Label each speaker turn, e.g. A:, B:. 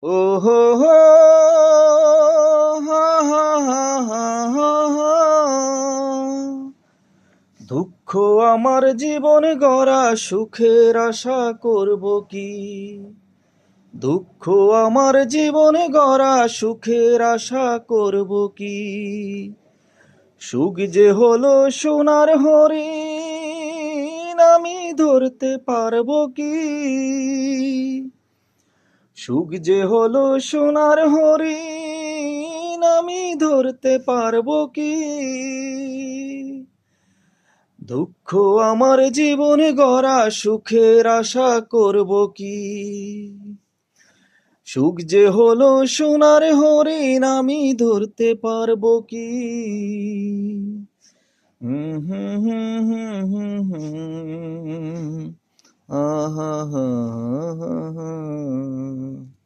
A: ও হো হো, হা হা হা হা হা হা। দুঃখ আমার জীবনে গড়া, সুখের আশা করব কি? দুঃখ আমার জীবনে গড়া, সুখের আশা করব কি? সুখ যে হলো সোনার হরিণ, আমি ধরতে পারবো কি? সুখ যে হলো সোনার হরিণ, আমি ধরতে পারবো কি? দুঃখ আমার জীবনে গড়া, সুখের আশা করব কি? সুখ যে হলো সোনার হরিণ, আমি ধরতে পারবো কি? হুম হুম হুম হুম হুম হুম, আহা হা হা হা।